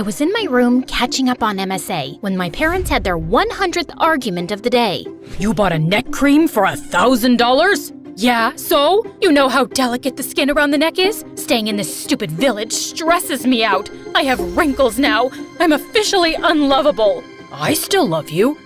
I was in my room catching up on MSA when my parents had their 100th argument of the day. You bought a neck cream for $1,000? Yeah, so? You know how delicate the skin around the neck is? Staying in this stupid village stresses me out. I have wrinkles now. I'm officially unlovable. I still love you.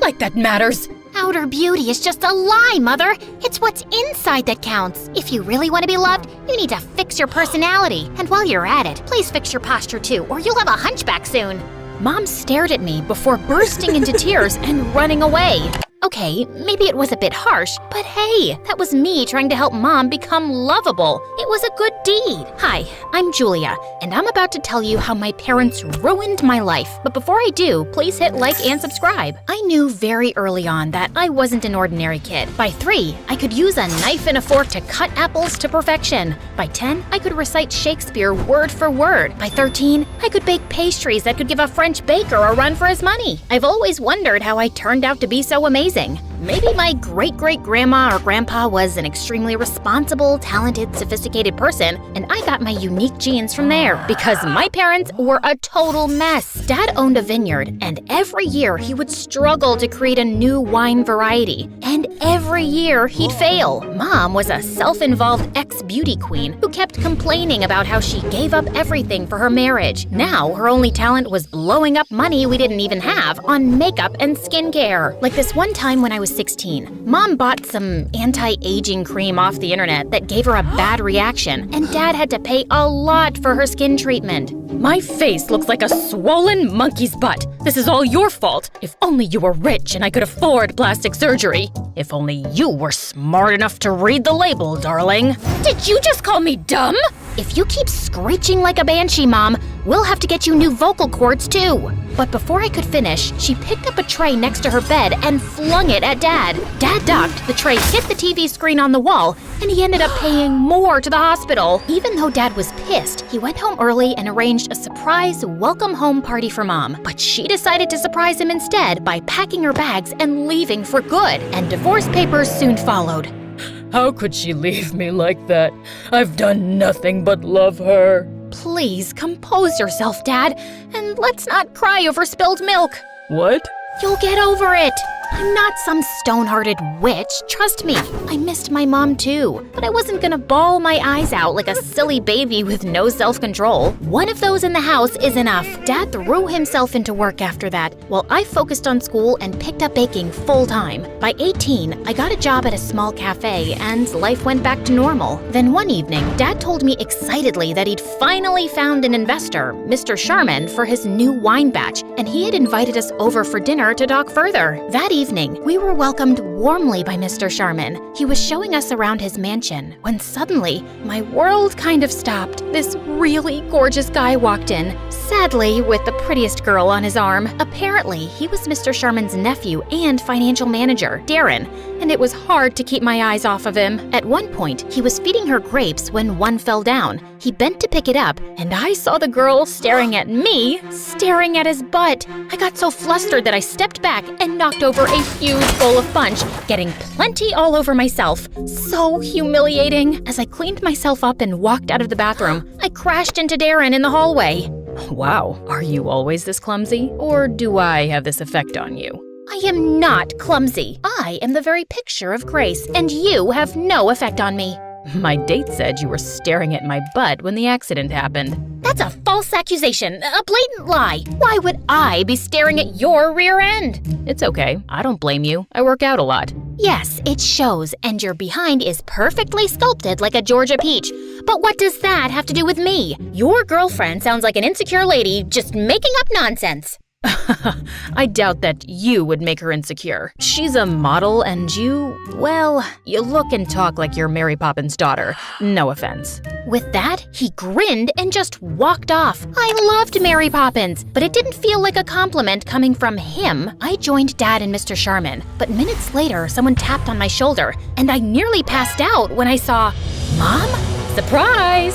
Like that matters. Outer beauty is just a lie, Mother. It's what's inside that counts. If you really want to be loved, you need to fix your personality. And while you're at it, please fix your posture too, or you'll have a hunchback soon. Mom stared at me before bursting into tears and running away. Okay, maybe it was a bit harsh, but hey, that was me trying to help Mom become lovable. It was a good deed. Hi, I'm Julia, and I'm about to tell you how my parents ruined my life. But before I do, please hit like and subscribe. I knew very early on that I wasn't an ordinary kid. By 3, I could use a knife and a fork to cut apples to perfection. By 10, I could recite Shakespeare word for word. By 13, I could bake pastries that could give a French baker a run for his money. I've always wondered how I turned out to be so amazing. Maybe my great-great-grandma or grandpa was an extremely responsible, talented, sophisticated person, and I got my unique genes from there, because my parents were a total mess. Dad owned a vineyard, and every year he would struggle to create a new wine variety, and every year he'd fail. Mom was a self-involved ex-beauty queen who kept complaining about how she gave up everything for her marriage. Now her only talent was blowing up money we didn't even have on makeup and skincare. Like this one time when I was 16, Mom bought some anti-aging cream off the internet that gave her a bad reaction, and Dad had to pay a lot for her skin treatment. My face looks like a swollen monkey's butt. This is all your fault. If only you were rich and I could afford plastic surgery. If only you were smart enough to read the label, darling. Did you just call me dumb? If you keep screeching like a banshee, Mom, we'll have to get you new vocal cords too. But before I could finish, she picked up a tray next to her bed and flung it at Dad. Dad ducked, the tray hit the TV screen on the wall, and he ended up paying more to the hospital. Even though Dad was pissed, he went home early and arranged a surprise welcome home party for Mom. But she decided to surprise him instead by packing her bags and leaving for good. And divorce papers soon followed. How could she leave me like that? I've done nothing but love her. Please compose yourself, Dad, and let's not cry over spilled milk. What? You'll get over it. I'm not some stone-hearted witch, trust me. I missed my mom too, but I wasn't gonna bawl my eyes out like a silly baby with no self-control. One of those in the house is enough. Dad threw himself into work after that, while I focused on school and picked up baking full-time. By 18, I got a job at a small cafe, and life went back to normal. Then one evening, Dad told me excitedly that he'd finally found an investor, Mr. Sharman, for his new wine batch, and he had invited us over for dinner to talk further. That evening, we were welcomed warmly by Mr. Sharman. He was showing us around his mansion, when suddenly, my world kind of stopped. This really gorgeous guy walked in, sadly with the prettiest girl on his arm. Apparently, he was Mr. Sharman's nephew and financial manager, Darren, and it was hard to keep my eyes off of him. At one point, he was feeding her grapes when one fell down. He bent to pick it up, and I saw the girl staring at me, staring at his butt. I got so flustered that I stepped back and knocked over a huge bowl of punch, getting plenty all over myself. So humiliating. As I cleaned myself up and walked out of the bathroom, I crashed into Darren in the hallway. Wow, are you always this clumsy? Or do I have this effect on you? I am not clumsy. I am the very picture of grace, and you have no effect on me. My date said you were staring at my butt when the accident happened. That's a false accusation, a blatant lie. Why would I be staring at your rear end? It's okay. I don't blame you. I work out a lot. Yes, it shows, and your behind is perfectly sculpted like a Georgia peach. But what does that have to do with me? Your girlfriend sounds like an insecure lady just making up nonsense. I doubt that you would make her insecure. She's a model and you, well, you look and talk like you're Mary Poppins' daughter. No offense. With that, he grinned and just walked off. I loved Mary Poppins, but it didn't feel like a compliment coming from him. I joined Dad and Mr. Sharman, but minutes later, someone tapped on my shoulder, and I nearly passed out when I saw Mom? Surprise!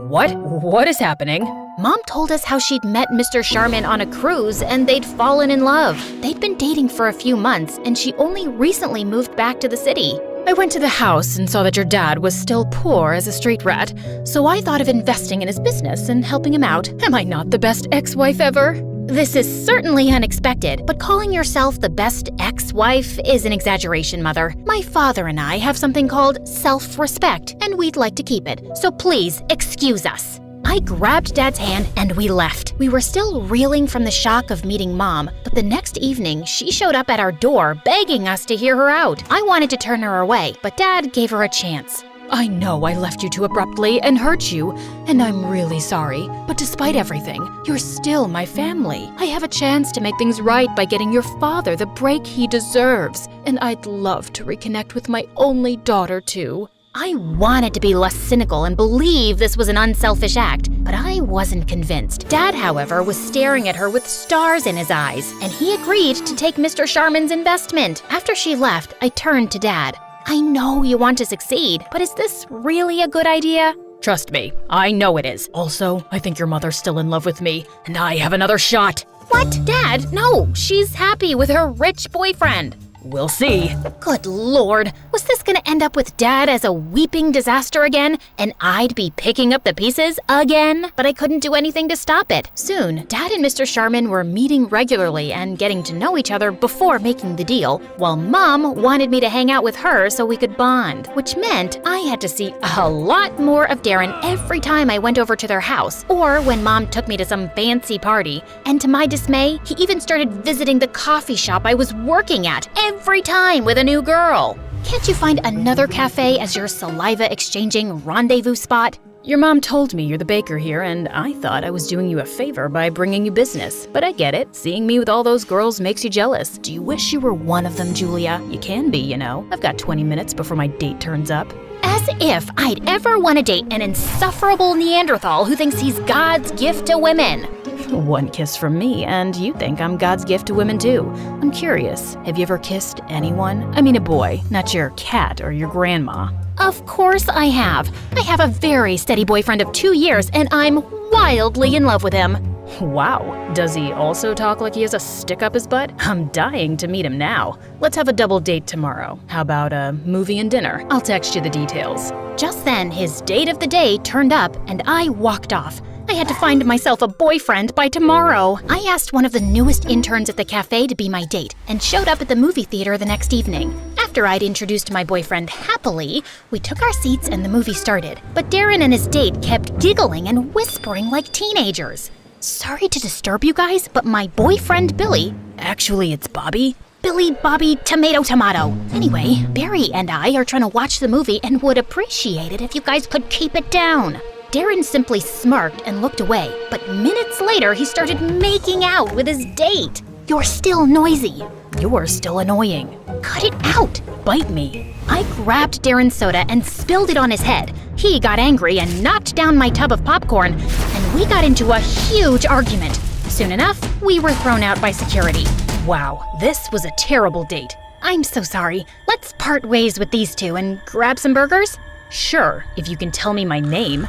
What is happening? Mom told us how she'd met Mr. Sharman on a cruise and they'd fallen in love. They'd been dating for a few months and she only recently moved back to the city. I went to the house and saw that your dad was still poor as a street rat, so I thought of investing in his business and helping him out. Am I not the best ex-wife ever? This is certainly unexpected, but calling yourself the best ex-wife is an exaggeration, Mother. My father and I have something called self-respect, and we'd like to keep it, so please excuse us. I grabbed Dad's hand and we left. We were still reeling from the shock of meeting Mom, but the next evening she showed up at our door begging us to hear her out. I wanted to turn her away, but Dad gave her a chance. I know I left you too abruptly and hurt you, and I'm really sorry. But despite everything, you're still my family. I have a chance to make things right by getting your father the break he deserves, and I'd love to reconnect with my only daughter too. I wanted to be less cynical and believe this was an unselfish act, but I wasn't convinced. Dad, however, was staring at her with stars in his eyes, and he agreed to take Mr. Sharman's investment. After she left, I turned to Dad. I know you want to succeed, but is this really a good idea? Trust me, I know it is. Also, I think your mother's still in love with me, and I have another shot. What? Dad, no, she's happy with her rich boyfriend. We'll see. Good Lord, was this gonna end up with Dad as a weeping disaster again, and I'd be picking up the pieces again? But I couldn't do anything to stop it. Soon, Dad and Mr. Sharman were meeting regularly and getting to know each other before making the deal, while Mom wanted me to hang out with her so we could bond, which meant I had to see a lot more of Darren every time I went over to their house, or when Mom took me to some fancy party. And to my dismay, he even started visiting the coffee shop I was working at every time with a new girl. Can't you find another cafe as your saliva-exchanging rendezvous spot? Your mom told me you're the baker here, and I thought I was doing you a favor by bringing you business. But I get it. Seeing me with all those girls makes you jealous. Do you wish you were one of them, Julia? You can be, you know. I've got 20 minutes before my date turns up. As if I'd ever want to date an insufferable Neanderthal who thinks he's God's gift to women. One kiss from me, and you think I'm God's gift to women too. I'm curious, have you ever kissed anyone? I mean a boy, not your cat or your grandma. Of course I have. I have a very steady boyfriend of 2 years, and I'm wildly in love with him. Wow, does he also talk like he has a stick up his butt? I'm dying to meet him now. Let's have a double date tomorrow. How about a movie and dinner? I'll text you the details. Just then, his date of the day turned up, and I walked off. I had to find myself a boyfriend by tomorrow. I asked one of the newest interns at the cafe to be my date and showed up at the movie theater the next evening. After I'd introduced my boyfriend happily, we took our seats and the movie started. But Darren and his date kept giggling and whispering like teenagers. Sorry to disturb you guys, but my boyfriend Billy— Actually, it's Bobby. Billy, Bobby, tomato. Anyway, Barry and I are trying to watch the movie and would appreciate it if you guys could keep it down. Darren simply smirked and looked away, but minutes later he started making out with his date. You're still noisy. You're still annoying. Cut it out. Bite me. I grabbed Darren's soda and spilled it on his head. He got angry and knocked down my tub of popcorn, and we got into a huge argument. Soon enough, we were thrown out by security. Wow, this was a terrible date. I'm so sorry. Let's part ways with these two and grab some burgers? Sure, if you can tell me my name.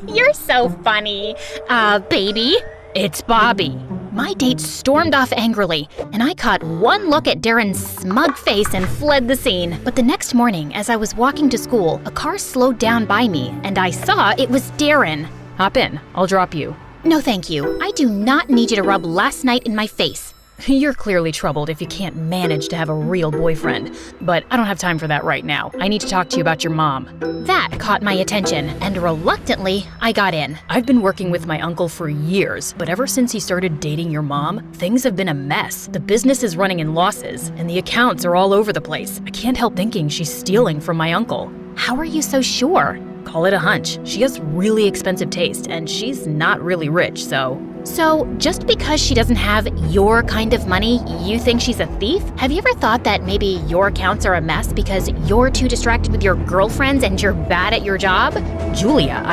You're so funny. Baby. It's Bobby. My date stormed off angrily, and I caught one look at Darren's smug face and fled the scene. But the next morning, as I was walking to school, a car slowed down by me, and I saw it was Darren. Hop in, I'll drop you. No, thank you. I do not need you to rub last night in my face. You're clearly troubled if you can't manage to have a real boyfriend, but I don't have time for that right now. I need to talk to you about your mom. That caught my attention, and reluctantly, I got in. I've been working with my uncle for years, but ever since he started dating your mom, things have been a mess. The business is running in losses, and the accounts are all over the place. I can't help thinking she's stealing from my uncle. How are you so sure? Call it a hunch. She has really expensive taste, and she's not really rich, so... So, just because she doesn't have your kind of money, you think she's a thief? Have you ever thought that maybe your accounts are a mess because you're too distracted with your girlfriends and you're bad at your job? Julia,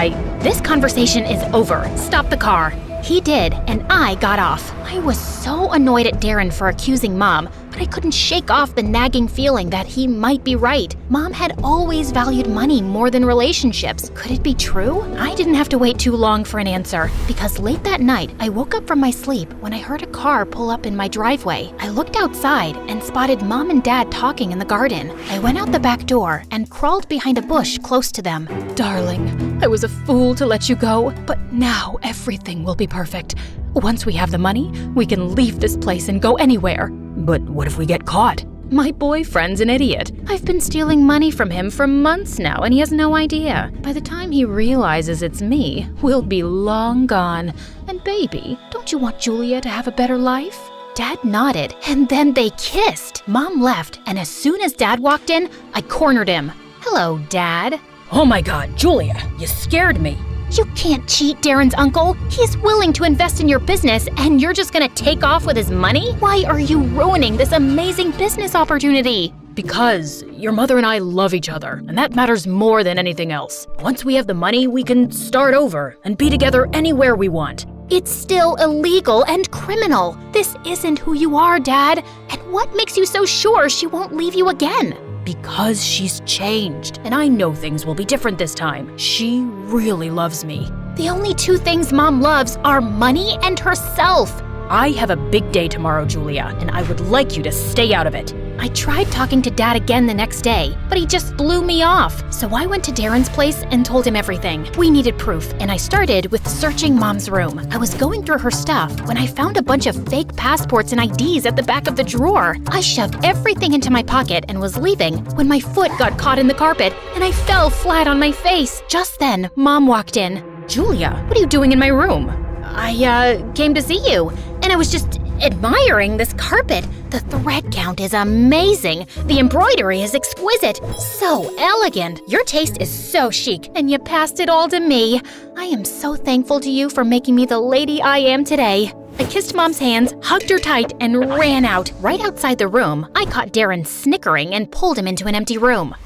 This conversation is over. Stop the car. He did, and I got off. I was so annoyed at Darren for accusing Mom, but but I couldn't shake off the nagging feeling that he might be right. Mom had always valued money more than relationships. Could it be true? I didn't have to wait too long for an answer, because late that night, I woke up from my sleep when I heard a car pull up in my driveway. I looked outside and spotted Mom and Dad talking in the garden. I went out the back door and crawled behind a bush close to them. Darling, I was a fool to let you go, but now everything will be perfect. Once we have the money, we can leave this place and go anywhere. But what if we get caught? My boyfriend's an idiot. I've been stealing money from him for months now, and he has no idea. By the time he realizes it's me, we'll be long gone. And baby, don't you want Julia to have a better life? Dad nodded, and then they kissed. Mom left, and as soon as Dad walked in, I cornered him. Hello, Dad. Oh my God, Julia, you scared me. You can't cheat Darren's uncle. He's willing to invest in your business, and you're just gonna take off with his money? Why are you ruining this amazing business opportunity? Because your mother and I love each other, and that matters more than anything else. Once we have the money, we can start over and be together anywhere we want. It's still illegal and criminal. This isn't who you are, Dad. And what makes you so sure she won't leave you again? Because she's changed, and I know things will be different this time. She really loves me. The only two things Mom loves are money and herself. I have a big day tomorrow, Julia, and I would like you to stay out of it. I tried talking to Dad again the next day, but he just blew me off. So I went to Darren's place and told him everything. We needed proof, and I started with searching Mom's room. I was going through her stuff when I found a bunch of fake passports and IDs at the back of the drawer. I shoved everything into my pocket and was leaving when my foot got caught in the carpet and I fell flat on my face. Just then, Mom walked in. Julia, what are you doing in my room? I came to see you, and I was just admiring this carpet. The thread count is amazing. The embroidery is exquisite. So elegant. Your taste is so chic, and you passed it all to me. I am so thankful to you for making me the lady I am today. I kissed Mom's hands, hugged her tight, and ran out. Right outside the room, I caught Darren snickering and pulled him into an empty room.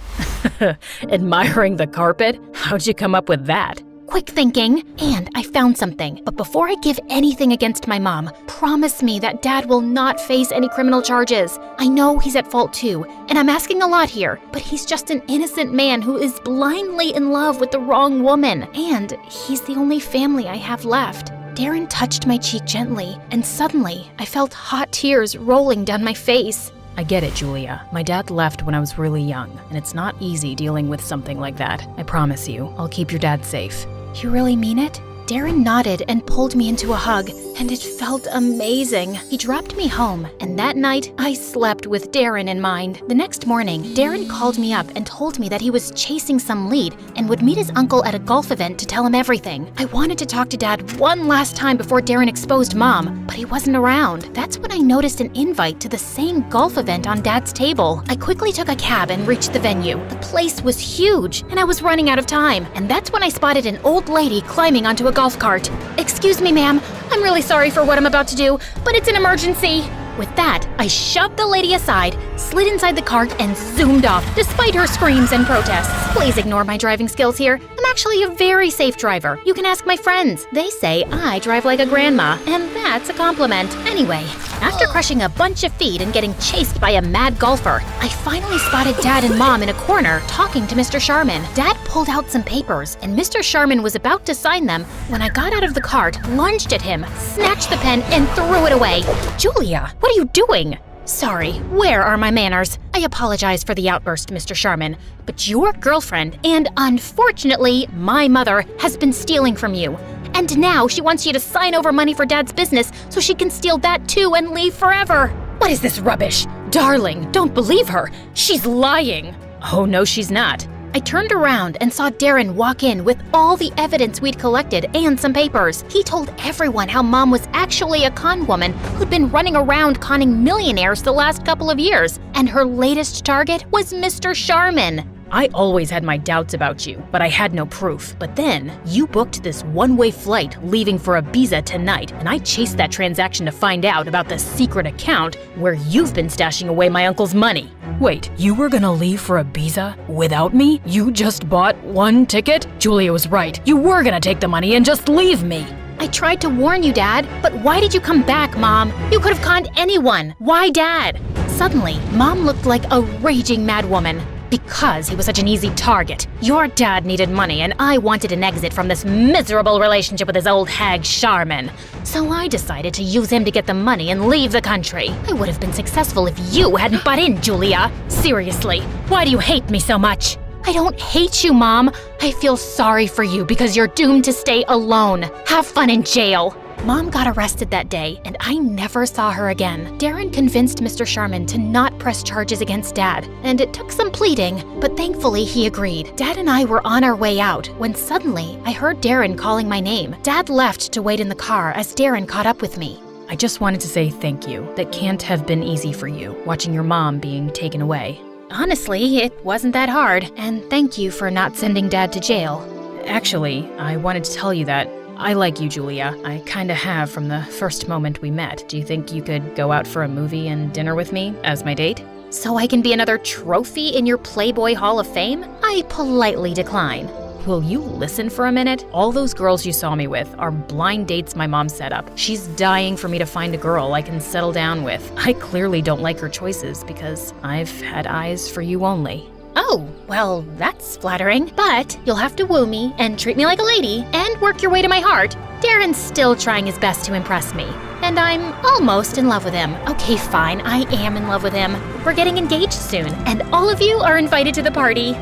Admiring the carpet? How'd you come up with that? Quick thinking, and I found something. But before I give anything against my mom, promise me that Dad will not face any criminal charges. I know he's at fault too, and I'm asking a lot here, but he's just an innocent man who is blindly in love with the wrong woman, and he's the only family I have left. Darren touched my cheek gently, and suddenly I felt hot tears rolling down my face. I get it, Julia. My dad left when I was really young, and it's not easy dealing with something like that. I promise you, I'll keep your dad safe. You really mean it? Darren nodded and pulled me into a hug, and it felt amazing. He dropped me home, and that night, I slept with Darren in mind. The next morning, Darren called me up and told me that he was chasing some lead and would meet his uncle at a golf event to tell him everything. I wanted to talk to Dad one last time before Darren exposed Mom, but he wasn't around. That's when I noticed an invite to the same golf event on Dad's table. I quickly took a cab and reached the venue. The place was huge, and I was running out of time, and that's when I spotted an old lady climbing onto a golf cart. Excuse me, ma'am. I'm really sorry for what I'm about to do, but it's an emergency. With that, I shoved the lady aside, slid inside the cart, and zoomed off, despite her screams and protests. Please ignore my driving skills here. I'm actually a very safe driver. You can ask my friends. They say I drive like a grandma, and that's a compliment. Anyway, after crushing a bunch of feet and getting chased by a mad golfer, I finally spotted Dad and Mom in a corner talking to Mr. Sharman. Dad pulled out some papers, and Mr. Sharman was about to sign them when I got out of the cart, lunged at him, snatched the pen, and threw it away. Julia, what are you doing? Sorry, where are my manners? I apologize for the outburst, Mr. Sharman, but your girlfriend, and unfortunately, my mother, has been stealing from you. And now she wants you to sign over money for Dad's business so she can steal that too and leave forever. What is this rubbish? Darling, don't believe her. She's lying. Oh, no, she's not. I turned around and saw Darren walk in with all the evidence we'd collected and some papers. He told everyone how Mom was actually a con woman who'd been running around conning millionaires the last couple of years, and her latest target was Mr. Sharman. I always had my doubts about you, but I had no proof. But then, you booked this one-way flight leaving for Ibiza tonight, and I chased that transaction to find out about the secret account where you've been stashing away my uncle's money. Wait, you were gonna leave for Ibiza without me? You just bought one ticket? Julia was right. You were gonna take the money and just leave me. I tried to warn you, Dad, but why did you come back, Mom? You could have conned anyone. Why Dad? suddenly, Mom looked like a raging mad woman. Because he was such an easy target. Your dad needed money, and I wanted an exit from this miserable relationship with his old hag Charmin. So I decided to use him to get the money and leave the country. I would have been successful if you hadn't butt in, Julia. Seriously, why do you hate me so much? I don't hate you, Mom. I feel sorry for you because you're doomed to stay alone. Have fun in jail. Mom got arrested that day, and I never saw her again. Darren convinced Mr. Sharman to not press charges against Dad, and it took some pleading, but thankfully he agreed. Dad and I were on our way out when suddenly I heard Darren calling my name. Dad left to wait in the car as Darren caught up with me. I just wanted to say thank you. That can't have been easy for you, watching your mom being taken away. Honestly, it wasn't that hard, and thank you for not sending Dad to jail. Actually, I wanted to tell you that I like you, Julia. I kinda have from the first moment we met. Do you think you could go out for a movie and dinner with me as my date? So I can be another trophy in your Playboy Hall of Fame? I politely decline. Will you listen for a minute? All those girls you saw me with are blind dates my mom set up. She's dying for me to find a girl I can settle down with. I clearly don't like her choices because I've had eyes for you only. Oh, well, that's flattering. But you'll have to woo me and treat me like a lady and work your way to my heart. Darren's still trying his best to impress me. And I'm almost in love with him. Okay, fine, I am in love with him. We're getting engaged soon, and all of you are invited to the party.